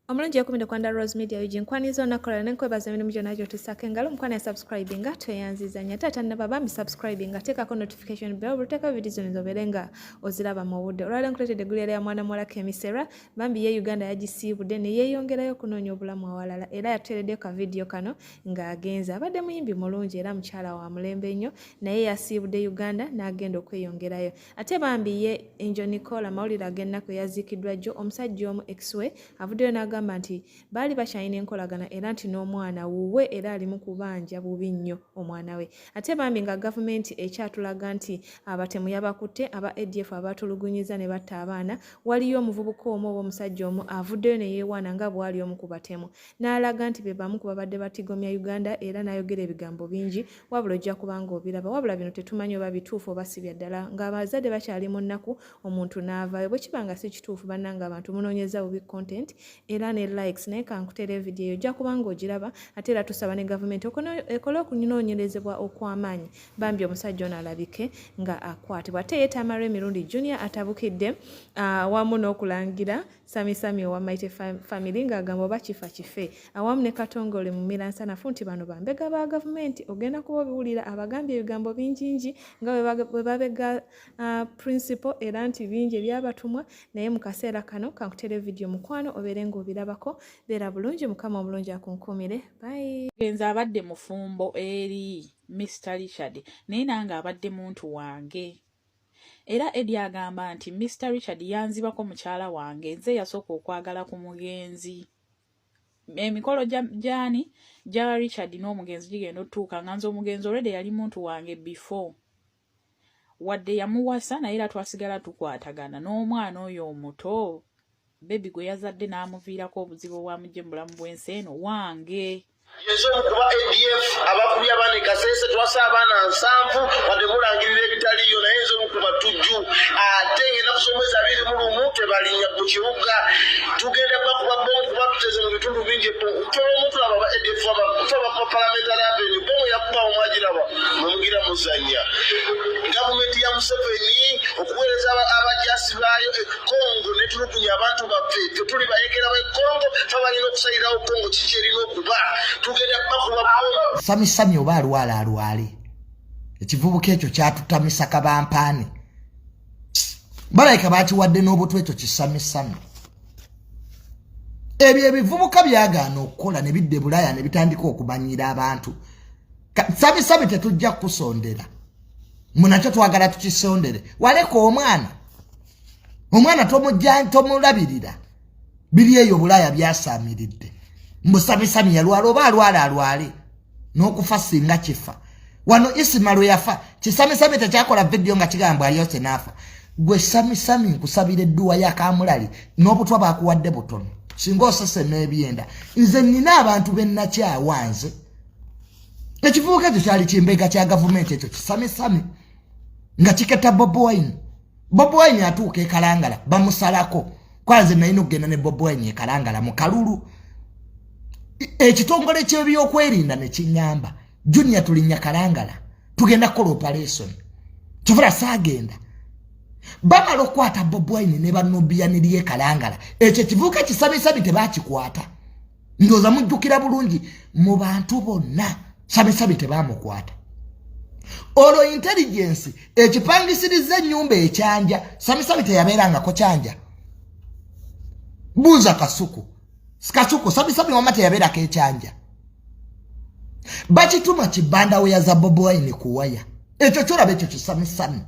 Omulungi yakumide kwanda Rose Media yuji nkwanizo nakola nenkwebaza emirimu gyonna gy'otusako engalo mukwana subscribinga tweyanzizanya taata naba bambi subscribinga teekako notification bell buteeka videos zino zobeere nga oziraba mu budde olwaleero nkuleetedde eggulira lya mwana muwala Kemisera bambi ye Uganda yagisiibudde ne yeeyongerayo okunoonya obulamu awalala era yatuteereddeko ka video kano ng'agenze abadde muyimbi mulungi era mukyala wa mulembe nnyo naye yasiibudde Uganda n'agenda okweyongerayo ate bambi ye Angel Nicola mawulire ag'ennaku yaziikiddwa jjo omusajja omu ex-we avuddeyo n'agamba nti baali bakyalina enkolagana era nti n'omwana wuwe era ali mu kubanja bubi nnyo omwana we ate bambi nga gavumenti ekyatulaga nti abatemu yabakutte aba ADF abatulugunyiza ne batta abaana waliyo omuvubuka omu oba omusajja omu avuddeyo ne yeewaana nga bwali omu ku batemu n'alaga nti be bamu ku babadde batigomya Uganda era n'ayogera ebigambo bingi wabula ojja kubanga obiraba wabula bino tetumanyi oba bituufu oba si bya ddala ng'abazadde bakyali mu nnaku omuntu n'avaayo bwe kiba nga si kituufu bannanga abantu munoonyeza bubi content era ne likes naye kankuteera video ojja kubanga ogiraba ate era tusaba ne gavumenti ekole okunoonyerezebwa okw'amaanyi bambi omusajja ono alabike nga akwatibwa ate ye Tamale Mirundi Jr atabukidde awamu n'okulangira Sammy owa Mighty Family ng'agamba oba kifa kife awamu ne Katongole mu miransanafu nti bano bambega ba gavumenti ogenda kuba obiwulira abagambye ebigambo bingingi nga bwe babega principal era nti bingi ebyabatumwa naye mu kaseera kano kankuteera video mukwano obeere ng'obirabako beera bulungi mukama omulungi akunkumire bye genza abadde mufumbo eri Mr. Richard naye nange abadde muntu wange era Eddie agamba nti Mr. Richard yanzibako mukyala wange nze yasooka okwagala ku mugenzi emikolo gyani gya Richard n'omugenzi gigenda otuuka nga nze omugenzi already yali muntu wange before wadde yamuwasa naye era twasigala tukwatagana n'omwana oyo omuto baby gwe yazadde n'amuviirako obuzibu obwamujje mu bulamu bw'ensi eno wange yezo kuba ADF abakubya abane kasese twasa abana 7 wadde mulangirira ebitaliyo naye nzo mukuba tujju ate ngenda kusomeza biri mulumu tebalinya mu kibuga tugenda kuba bongo kuba tuteze mu bitundu bingi tolo omuntu aba ADF aba parliamentary avenue bongo yakuba omwajiraba mumugira muzanya gavumenti ya Museveni okuweereza abajasi bayo Kongo netulukunya abantu baffe tuli bayekera ba Kongo fabalina okusayirawo Kongo kikyerina okuba tugenda bakuba Sammy oba alwale ekivubuka ekyo kyatutamisa kabampaane balayika bakiwadde n'obutwe ekyo kisami ebyo ebivubuka byagaana okukola ne bidde Bulaya ne bitandika okumanyira abantu Sammy tetujja kusondera munakyo twagala tukisondere waleka omwana tomulabirira biri eyo Bulaya byasamiridde mbu Sammy yalwala oba alwale n'okufa singa kifa wano Ismail yafa kisami tekyakola video nga kigamba aliyose nafa gwe Sammy nkusabira edduwa yakamulali n'obutwa bakuwadde butono singa osese n'ebyenda nze nina abantu bennakyawanze ekivubuka ekyo kyali kimbega kya gavumenti ekyo Sammy nga kiketa Bob Wine atuuka ekalangala bamusalako kwanze nayina okugenda ne Bob Wine ekalangala mu kalulu ekitongole ky'ebyokwerinda ne kinyamba Junior tulinya kalangala tugenda kola operation kivula saagenda bamala okwata Bob Wine ne banobiyaniriye kalangala ekyo kivuka Sammy tebakikwata ndoza mujjukira bulungi mu bantu bonna Sammy tebamukwata olwo intelligence ekipangisiriza ennyumba ekyanja Sammy teyabeerangako kyanja buuza Kasuku Sammy wamate yabeerako ekyanja bakituma kibanda we yaza Bob Wine kuwaya ekyo kyolaba ekyo Sammy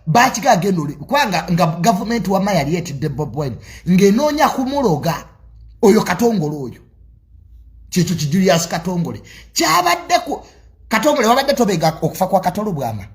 bakigagenda kwanga nga government wama yali yetidde Bob Wine ng'enoonya kumuloga oyo Katongole oyo kyekyo Julius Katongole kyabaddeko Katongole wabadde tobega okufa kwa Katolo bwama